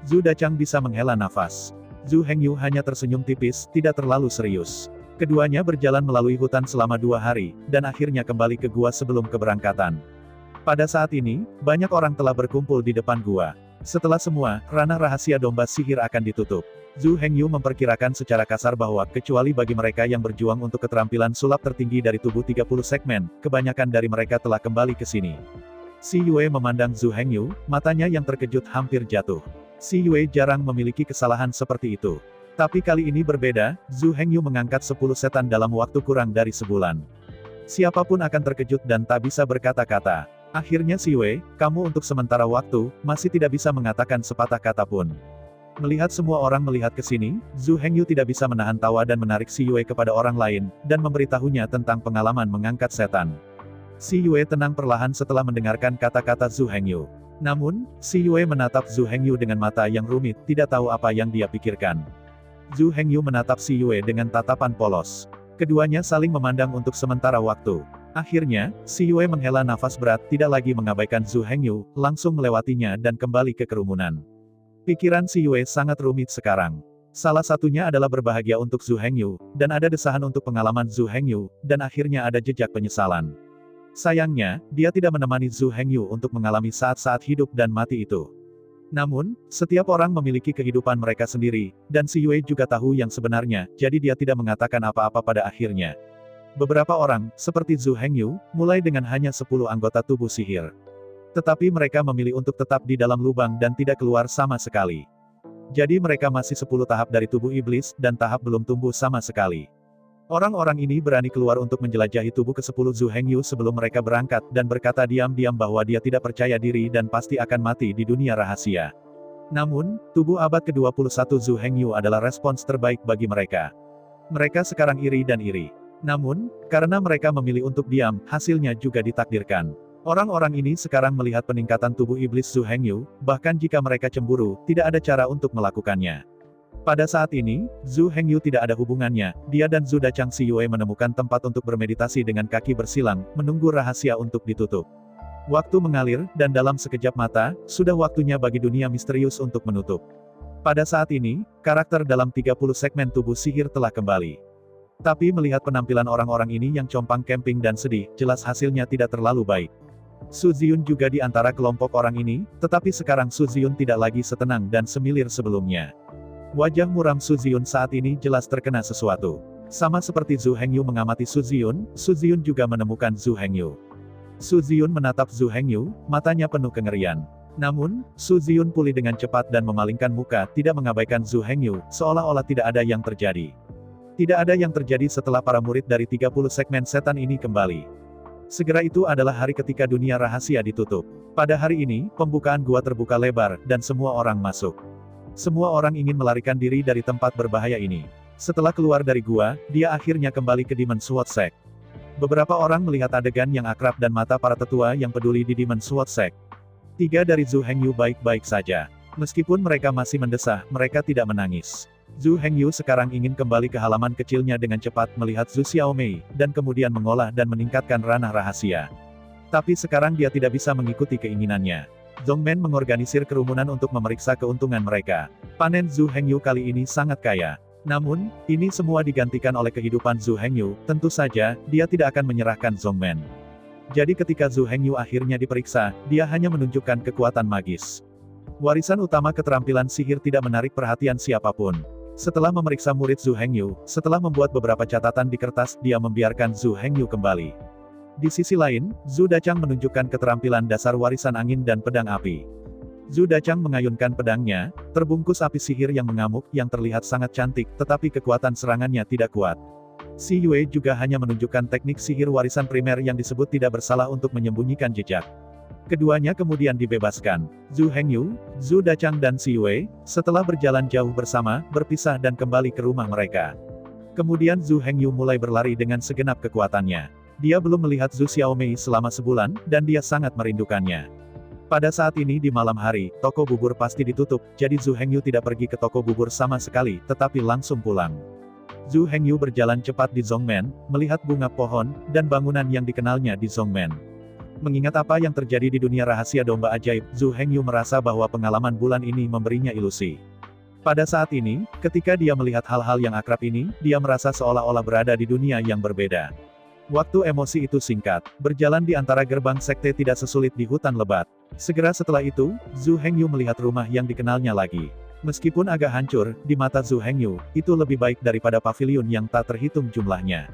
Zhu Dachang bisa menghela nafas. Zhu Hengyu hanya tersenyum tipis, tidak terlalu serius. Keduanya berjalan melalui hutan selama 2 hari, dan akhirnya kembali ke gua sebelum keberangkatan. Pada saat ini, banyak orang telah berkumpul di depan gua. Setelah semua, ranah rahasia domba sihir akan ditutup. Zhu Hengyu memperkirakan secara kasar bahwa, kecuali bagi mereka yang berjuang untuk keterampilan sulap tertinggi dari tubuh 30 segmen, kebanyakan dari mereka telah kembali ke sini. Si Yue memandang Zhu Hengyu, matanya yang terkejut hampir jatuh. Si Yue jarang memiliki kesalahan seperti itu. Tapi kali ini berbeda, Zhu Hengyu mengangkat 10 setan dalam waktu kurang dari sebulan. Siapapun akan terkejut dan tak bisa berkata-kata. Akhirnya si Yue, kamu untuk sementara waktu, masih tidak bisa mengatakan sepatah kata pun. Melihat semua orang melihat ke sini, Zhu Hengyu tidak bisa menahan tawa dan menarik si Yue kepada orang lain, dan memberitahunya tentang pengalaman mengangkat setan. Si Yue tenang perlahan setelah mendengarkan kata-kata Zhu Hengyu. Namun, si Yue menatap Zhu Hengyu dengan mata yang rumit, tidak tahu apa yang dia pikirkan. Zhu Hengyu menatap si Yue dengan tatapan polos. Keduanya saling memandang untuk sementara waktu. Akhirnya, si Yue menghela nafas berat, tidak lagi mengabaikan Zhu Hengyu, langsung melewatinya dan kembali ke kerumunan. Pikiran si Yue sangat rumit sekarang. Salah satunya adalah berbahagia untuk Zhu Hengyu, dan ada desahan untuk pengalaman Zhu Hengyu, dan akhirnya ada jejak penyesalan. Sayangnya, dia tidak menemani Zhu Hengyu untuk mengalami saat-saat hidup dan mati itu. Namun, setiap orang memiliki kehidupan mereka sendiri, dan si Yue juga tahu yang sebenarnya, jadi dia tidak mengatakan apa-apa pada akhirnya. Beberapa orang, seperti Zhu Hengyu, mulai dengan hanya 10 anggota tubuh sihir. Tetapi mereka memilih untuk tetap di dalam lubang dan tidak keluar sama sekali. Jadi mereka masih 10 tahap dari tubuh iblis, dan tahap belum tumbuh sama sekali. Orang-orang ini berani keluar untuk menjelajahi tubuh ke-10 Zhu Hengyu sebelum mereka berangkat, dan berkata diam-diam bahwa dia tidak percaya diri dan pasti akan mati di dunia rahasia. Namun, tubuh abad ke-21 Zhu Hengyu adalah respons terbaik bagi mereka. Mereka sekarang iri dan iri. Namun, karena mereka memilih untuk diam, hasilnya juga ditakdirkan. Orang-orang ini sekarang melihat peningkatan tubuh iblis Zhu Hengyu, bahkan jika mereka cemburu, tidak ada cara untuk melakukannya. Pada saat ini, Zhu Hengyu tidak ada hubungannya, dia dan Zhu Dachang Si Yue menemukan tempat untuk bermeditasi dengan kaki bersilang, menunggu rahasia untuk ditutup. Waktu mengalir, dan dalam sekejap mata, sudah waktunya bagi dunia misterius untuk menutup. Pada saat ini, karakter dalam 30 segmen tubuh sihir telah kembali. Tapi melihat penampilan orang-orang ini yang compang camping dan sedih, jelas hasilnya tidak terlalu baik. Su Ziyun juga di antara kelompok orang ini, tetapi sekarang Su Ziyun tidak lagi setenang dan semilir sebelumnya. Wajah muram Su Ziyun saat ini jelas terkena sesuatu. Sama seperti Zhu Hengyu mengamati Su Ziyun juga menemukan Zhu Hengyu. Su Ziyun menatap Zhu Hengyu, matanya penuh kengerian. Namun, Su Ziyun pulih dengan cepat dan memalingkan muka, tidak mengabaikan Zhu Hengyu, seolah-olah tidak ada yang terjadi. Tidak ada yang terjadi setelah para murid dari 30 segmen setan ini kembali. Segera itu adalah hari ketika dunia rahasia ditutup. Pada hari ini, pembukaan gua terbuka lebar, dan semua orang masuk. Semua orang ingin melarikan diri dari tempat berbahaya ini. Setelah keluar dari gua, dia akhirnya kembali ke Demon Sword Sect. Beberapa orang melihat adegan yang akrab dan mata para tetua yang peduli di Demon Sword Sect. 3 dari Zhu Hengyu baik-baik saja. Meskipun mereka masih mendesah, mereka tidak menangis. Zhu Hengyu sekarang ingin kembali ke halaman kecilnya dengan cepat melihat Zhu Xiaomei, dan kemudian mengolah dan meningkatkan ranah rahasia. Tapi sekarang dia tidak bisa mengikuti keinginannya. Zhongmen mengorganisir kerumunan untuk memeriksa keuntungan mereka. Panen Zhu Hengyu kali ini sangat kaya. Namun, ini semua digantikan oleh kehidupan Zhu Hengyu, tentu saja, dia tidak akan menyerahkan Zhongmen. Jadi ketika Zhu Hengyu akhirnya diperiksa, dia hanya menunjukkan kekuatan magis. Warisan utama keterampilan sihir tidak menarik perhatian siapapun. Setelah memeriksa murid Zhu Hengyu, setelah membuat beberapa catatan di kertas, dia membiarkan Zhu Hengyu kembali. Di sisi lain, Zhu Dachang menunjukkan keterampilan dasar warisan angin dan pedang api. Zhu Dachang mengayunkan pedangnya, terbungkus api sihir yang mengamuk, yang terlihat sangat cantik, tetapi kekuatan serangannya tidak kuat. Si Yue juga hanya menunjukkan teknik sihir warisan primer yang disebut tidak bersalah untuk menyembunyikan jejak. Keduanya kemudian dibebaskan. Zhu Hengyu, Zhu Dachang dan Si Yue, setelah berjalan jauh bersama, berpisah dan kembali ke rumah mereka. Kemudian Zhu Hengyu mulai berlari dengan segenap kekuatannya. Dia belum melihat Zhu Xiaomei selama sebulan, dan dia sangat merindukannya. Pada saat ini di malam hari, toko bubur pasti ditutup, jadi Zhu Hengyu tidak pergi ke toko bubur sama sekali, tetapi langsung pulang. Zhu Hengyu berjalan cepat di Zhongmen, melihat bunga pohon, dan bangunan yang dikenalnya di Zhongmen. Mengingat apa yang terjadi di dunia rahasia domba ajaib, Zhu Hengyu merasa bahwa pengalaman bulan ini memberinya ilusi. Pada saat ini, ketika dia melihat hal-hal yang akrab ini, dia merasa seolah-olah berada di dunia yang berbeda. Waktu emosi itu singkat, berjalan di antara gerbang sekte tidak sesulit di hutan lebat. Segera setelah itu, Zhu Hengyu melihat rumah yang dikenalnya lagi. Meskipun agak hancur, di mata Zhu Hengyu, itu lebih baik daripada pavilion yang tak terhitung jumlahnya.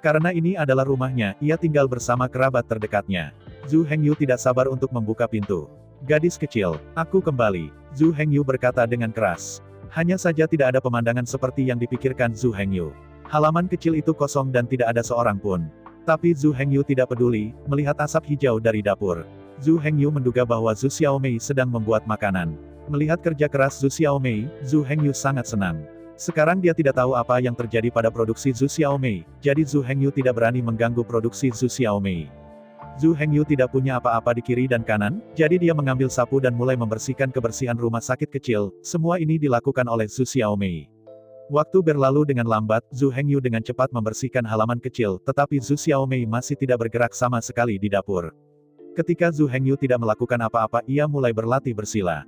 Karena ini adalah rumahnya, ia tinggal bersama kerabat terdekatnya. Zhu Hengyu tidak sabar untuk membuka pintu. Gadis kecil, aku kembali. Zhu Hengyu berkata dengan keras. Hanya saja tidak ada pemandangan seperti yang dipikirkan Zhu Hengyu. Halaman kecil itu kosong dan tidak ada seorang pun. Tapi Zhu Hengyu tidak peduli, melihat asap hijau dari dapur. Zhu Hengyu menduga bahwa Zhu Xiaomei sedang membuat makanan. Melihat kerja keras Zhu Xiaomei, Zhu Hengyu sangat senang. Sekarang dia tidak tahu apa yang terjadi pada produksi Zhu Xiaomei, jadi Zhu Hengyu tidak berani mengganggu produksi Zhu Xiaomei. Zhu Hengyu tidak punya apa-apa di kiri dan kanan, jadi dia mengambil sapu dan mulai membersihkan kebersihan rumah sakit kecil. Semua ini dilakukan oleh Zhu Xiaomei. Waktu berlalu dengan lambat, Zhu Hengyu dengan cepat membersihkan halaman kecil, tetapi Zhu Xiaomei masih tidak bergerak sama sekali di dapur. Ketika Zhu Hengyu tidak melakukan apa-apa, ia mulai berlatih bersila.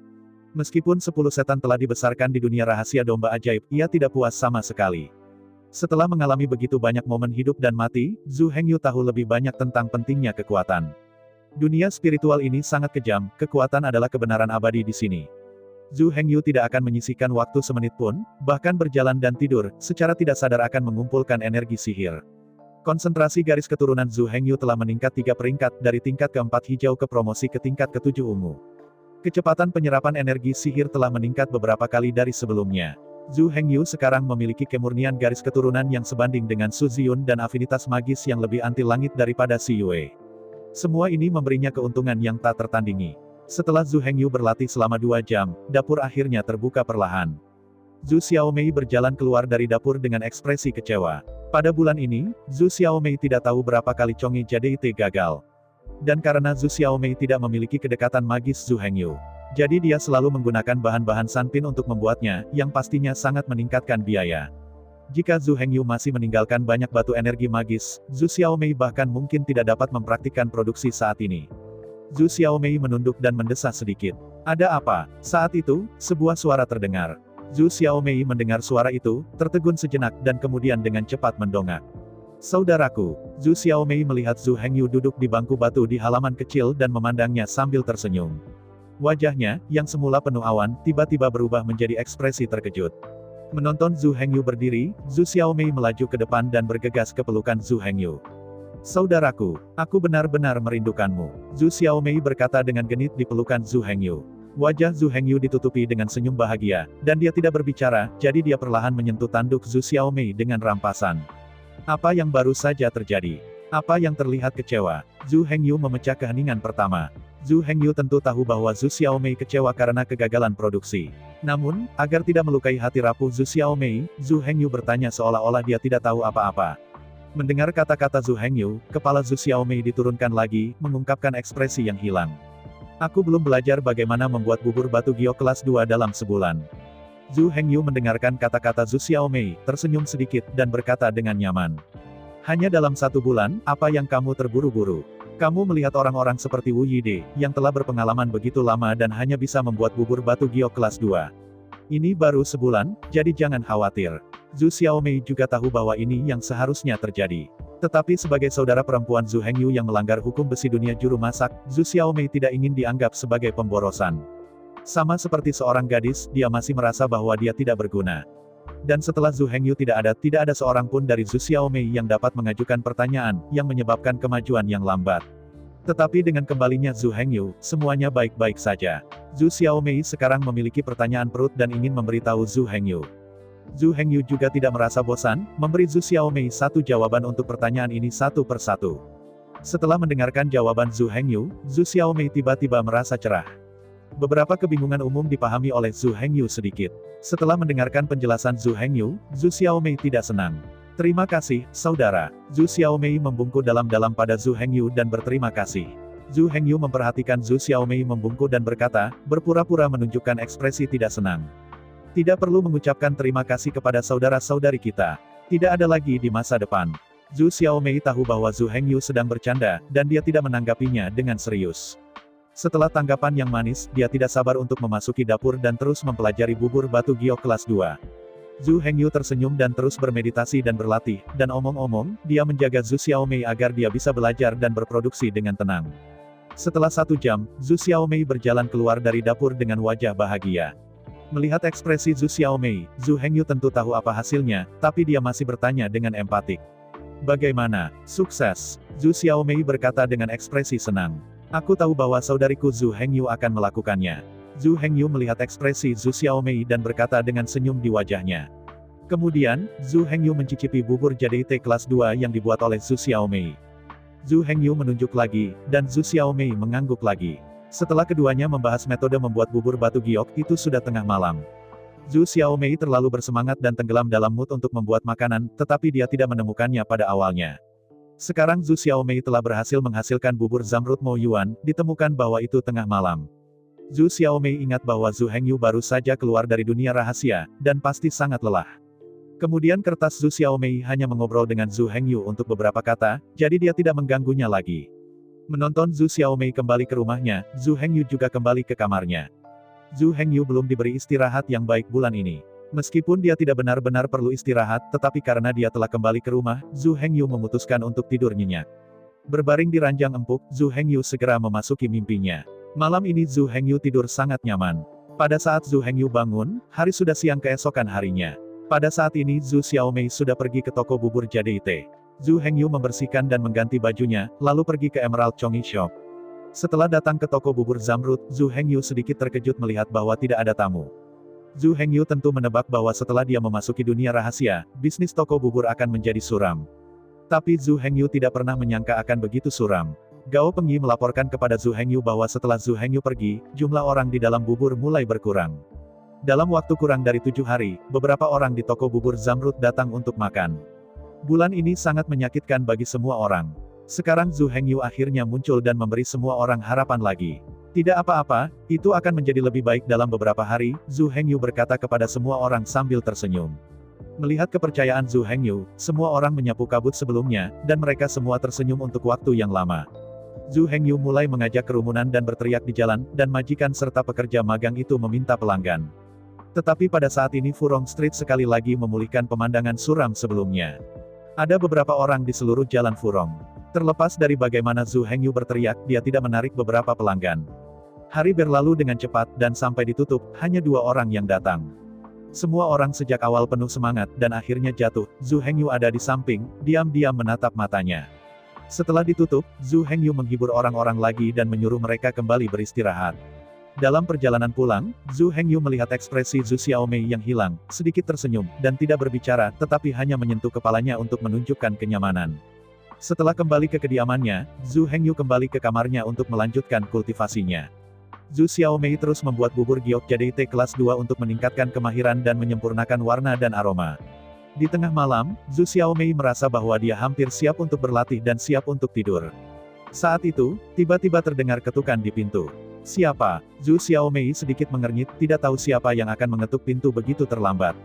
Meskipun 10 setan telah dibesarkan di dunia rahasia domba ajaib, ia tidak puas sama sekali. Setelah mengalami begitu banyak momen hidup dan mati, Zhu Hengyu tahu lebih banyak tentang pentingnya kekuatan. Dunia spiritual ini sangat kejam, kekuatan adalah kebenaran abadi di sini. Zhu Hengyu tidak akan menyisihkan waktu semenit pun, bahkan berjalan dan tidur, secara tidak sadar akan mengumpulkan energi sihir. Konsentrasi garis keturunan Zhu Hengyu telah meningkat 3 peringkat, dari tingkat ke-4 hijau ke promosi ke tingkat ke-7 ungu. Kecepatan penyerapan energi sihir telah meningkat beberapa kali dari sebelumnya. Zhu Hengyu sekarang memiliki kemurnian garis keturunan yang sebanding dengan Su Ziyun dan afinitas magis yang lebih anti langit daripada Si Yue. Semua ini memberinya keuntungan yang tak tertandingi. Setelah Zhu Hengyu berlatih selama 2 jam, dapur akhirnya terbuka perlahan. Zhu Xiaomei berjalan keluar dari dapur dengan ekspresi kecewa. Pada bulan ini, Zhu Xiaomei tidak tahu berapa kali Chongqi Jade gagal. Dan karena Zhu Xiaomei tidak memiliki kedekatan magis Zhu Hengyu, jadi dia selalu menggunakan bahan-bahan Sanpin untuk membuatnya, yang pastinya sangat meningkatkan biaya. Jika Zhu Hengyu masih meninggalkan banyak batu energi magis, Zhu Xiaomei bahkan mungkin tidak dapat mempraktikkan produksi saat ini. Zhu Xiaomei menunduk dan mendesah sedikit. Ada apa? Saat itu, sebuah suara terdengar. Zhu Xiaomei mendengar suara itu, tertegun sejenak dan kemudian dengan cepat mendongak. Saudaraku, Zhu Xiaomei melihat Zhu Hengyu duduk di bangku batu di halaman kecil dan memandangnya sambil tersenyum. Wajahnya, yang semula penuh awan, tiba-tiba berubah menjadi ekspresi terkejut. Menonton Zhu Hengyu berdiri, Zhu Xiaomei melaju ke depan dan bergegas ke pelukan Zhu Hengyu. Saudaraku, aku benar-benar merindukanmu, Zhu Xiaomei berkata dengan genit di pelukan Zhu Hengyu. Wajah Zhu Hengyu ditutupi dengan senyum bahagia, dan dia tidak berbicara, jadi dia perlahan menyentuh tanduk Zhu Xiaomei dengan rampasan. Apa yang baru saja terjadi? Apa yang terlihat kecewa? Zhu Hengyu memecah keheningan pertama. Zhu Hengyu tentu tahu bahwa Zhu Xiaomei kecewa karena kegagalan produksi. Namun, agar tidak melukai hati rapuh Zhu Xiaomei, Zhu Hengyu bertanya seolah-olah dia tidak tahu apa-apa. Mendengar kata-kata Zhu Hengyu, kepala Zhu Xiaomei diturunkan lagi, mengungkapkan ekspresi yang hilang. Aku belum belajar bagaimana membuat bubur batu giok kelas 2 dalam sebulan. Zhu Hengyu mendengarkan kata-kata Zhu Xiaomei, tersenyum sedikit, dan berkata dengan nyaman. Hanya dalam 1 bulan, apa yang kamu terburu-buru? Kamu melihat orang-orang seperti Wu Yide, yang telah berpengalaman begitu lama dan hanya bisa membuat bubur batu giok kelas 2. Ini baru sebulan, jadi jangan khawatir. Zhu Xiaomei juga tahu bahwa ini yang seharusnya terjadi. Tetapi sebagai saudara perempuan Zhu Hengyu yang melanggar hukum besi dunia juru masak, Zhu Xiaomei tidak ingin dianggap sebagai pemborosan. Sama seperti seorang gadis, dia masih merasa bahwa dia tidak berguna. Dan setelah Zhu Hengyu tidak ada seorang pun dari Zhu Xiaomei yang dapat mengajukan pertanyaan, yang menyebabkan kemajuan yang lambat. Tetapi dengan kembalinya Zhu Hengyu, semuanya baik-baik saja. Zhu Xiaomei sekarang memiliki pertanyaan perut dan ingin memberitahu Zhu Hengyu. Zhu Hengyu juga tidak merasa bosan, memberi Zhu Xiaomei satu jawaban untuk pertanyaan ini satu persatu. Setelah mendengarkan jawaban Zhu Hengyu, Zhu Xiaomei tiba-tiba merasa cerah. Beberapa kebingungan umum dipahami oleh Zhu Hengyu sedikit. Setelah mendengarkan penjelasan Zhu Hengyu, Zhu Xiaomei tidak senang. Terima kasih, saudara. Zhu Xiaomei membungkuk dalam-dalam pada Zhu Hengyu dan berterima kasih. Zhu Hengyu memperhatikan Zhu Xiaomei membungkuk dan berkata, berpura-pura menunjukkan ekspresi tidak senang. Tidak perlu mengucapkan terima kasih kepada saudara-saudari kita. Tidak ada lagi di masa depan. Zhu Xiaomei tahu bahwa Zhu Hengyu sedang bercanda, dan dia tidak menanggapinya dengan serius. Setelah tanggapan yang manis, dia tidak sabar untuk memasuki dapur dan terus mempelajari bubur batu giok kelas 2. Zhu Hengyu tersenyum dan terus bermeditasi dan berlatih, dan omong-omong, dia menjaga Zhu Xiaomei agar dia bisa belajar dan berproduksi dengan tenang. Setelah 1 jam, Zhu Xiaomei berjalan keluar dari dapur dengan wajah bahagia. Melihat ekspresi Zhu Xiaomei, Zhu Hengyu tentu tahu apa hasilnya, tapi dia masih bertanya dengan empatik. Bagaimana? Sukses? Zhu Xiaomei berkata dengan ekspresi senang. Aku tahu bahwa saudariku Zhu Hengyu akan melakukannya. Zhu Hengyu melihat ekspresi Zhu Xiaomei dan berkata dengan senyum di wajahnya. Kemudian, Zhu Hengyu mencicipi bubur jadei kelas 2 yang dibuat oleh Zhu Xiaomei. Zhu Hengyu menunjuk lagi, dan Zhu Xiaomei mengangguk lagi. Setelah keduanya membahas metode membuat bubur batu giok, itu sudah tengah malam. Zhu Xiaomei terlalu bersemangat dan tenggelam dalam mood untuk membuat makanan, tetapi dia tidak menemukannya pada awalnya. Sekarang Zhu Xiaomei telah berhasil menghasilkan bubur zamrud Mo Yuan, ditemukan bahwa itu tengah malam. Zhu Xiaomei ingat bahwa Zhu Hengyu baru saja keluar dari dunia rahasia, dan pasti sangat lelah. Kemudian kertas Zhu Xiaomei hanya mengobrol dengan Zhu Hengyu untuk beberapa kata, jadi dia tidak mengganggunya lagi. Menonton Zhu Xiaomei kembali ke rumahnya, Zhu Hengyu juga kembali ke kamarnya. Zhu Hengyu belum diberi istirahat yang baik bulan ini. Meskipun dia tidak benar-benar perlu istirahat, tetapi karena dia telah kembali ke rumah, Zhu Hengyu memutuskan untuk tidur nyenyak. Berbaring di ranjang empuk, Zhu Hengyu segera memasuki mimpinya. Malam ini Zhu Hengyu tidur sangat nyaman. Pada saat Zhu Hengyu bangun, hari sudah siang keesokan harinya. Pada saat ini Zhu Xiaomei sudah pergi ke toko bubur jadei. Zhu Hengyu membersihkan dan mengganti bajunya, lalu pergi ke Emerald Chongi Shop. Setelah datang ke toko bubur zamrud, Zhu Hengyu sedikit terkejut melihat bahwa tidak ada tamu. Zhu Hengyu tentu menebak bahwa setelah dia memasuki dunia rahasia, bisnis toko bubur akan menjadi suram. Tapi Zhu Hengyu tidak pernah menyangka akan begitu suram. Gao Pengyi melaporkan kepada Zhu Hengyu bahwa setelah Zhu Hengyu pergi, jumlah orang di dalam bubur mulai berkurang. Dalam waktu kurang dari 7 hari, beberapa orang di toko bubur zamrud datang untuk makan. Bulan ini sangat menyakitkan bagi semua orang. Sekarang Zhu Hengyu akhirnya muncul dan memberi semua orang harapan lagi. Tidak apa-apa, itu akan menjadi lebih baik dalam beberapa hari, Zhu Hengyu berkata kepada semua orang sambil tersenyum. Melihat kepercayaan Zhu Hengyu, semua orang menyapu kabut sebelumnya, dan mereka semua tersenyum untuk waktu yang lama. Zhu Hengyu mulai mengajak kerumunan dan berteriak di jalan, dan majikan serta pekerja magang itu meminta pelanggan. Tetapi pada saat ini Furong Street sekali lagi memulihkan pemandangan suram sebelumnya. Ada beberapa orang di seluruh jalan Furong. Terlepas dari bagaimana Zhu Hengyu berteriak, dia tidak menarik beberapa pelanggan. Hari berlalu dengan cepat, dan sampai ditutup, hanya 2 orang yang datang. Semua orang sejak awal penuh semangat, dan akhirnya jatuh. Zhu Hengyu ada di samping, diam-diam menatap matanya. Setelah ditutup, Zhu Hengyu menghibur orang-orang lagi dan menyuruh mereka kembali beristirahat. Dalam perjalanan pulang, Zhu Hengyu melihat ekspresi Zhu Xiaomei yang hilang, sedikit tersenyum, dan tidak berbicara, tetapi hanya menyentuh kepalanya untuk menunjukkan kenyamanan. Setelah kembali ke kediamannya, Zhu Hengyu kembali ke kamarnya untuk melanjutkan kultivasinya. Zhu Xiaomei terus membuat bubur giok jadi teh kelas 2 untuk meningkatkan kemahiran dan menyempurnakan warna dan aroma. Di tengah malam, Zhu Xiaomei merasa bahwa dia hampir siap untuk berlatih dan siap untuk tidur. Saat itu, tiba-tiba terdengar ketukan di pintu. Siapa? Zhu Xiaomei sedikit mengernyit, tidak tahu siapa yang akan mengetuk pintu begitu terlambat.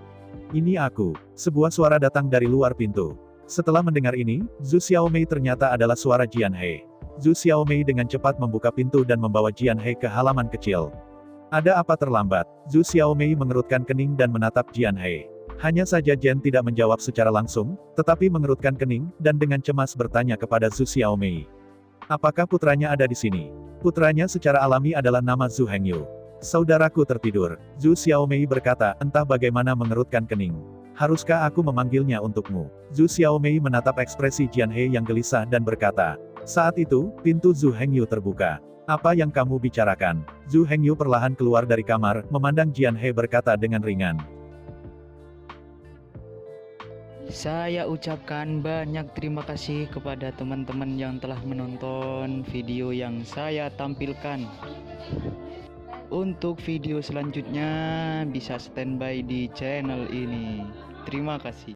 Ini aku. Sebuah suara datang dari luar pintu. Setelah mendengar ini, Zhu Xiaomei ternyata adalah suara Jian He. Zhu Xiaomei dengan cepat membuka pintu dan membawa Jian He ke halaman kecil. Ada apa terlambat? Zhu Xiaomei mengerutkan kening dan menatap Jian He. Hanya saja Jian tidak menjawab secara langsung, tetapi mengerutkan kening, dan dengan cemas bertanya kepada Zhu Xiaomei. Apakah putranya ada di sini? Putranya secara alami adalah nama Zhu Hengyu. Saudaraku tertidur. Zhu Xiaomei berkata, entah bagaimana mengerutkan kening. Haruskah aku memanggilnya untukmu? Zhu Xiaomei menatap ekspresi Jian He yang gelisah dan berkata. Saat itu, pintu Zhu Hengyu terbuka. Apa yang kamu bicarakan? Zhu Hengyu perlahan keluar dari kamar, memandang Jian He berkata dengan ringan.
Saya ucapkan banyak terima kasih kepada teman-teman yang telah menonton video yang saya tampilkan. Untuk video selanjutnya bisa standby di channel ini. Terima kasih.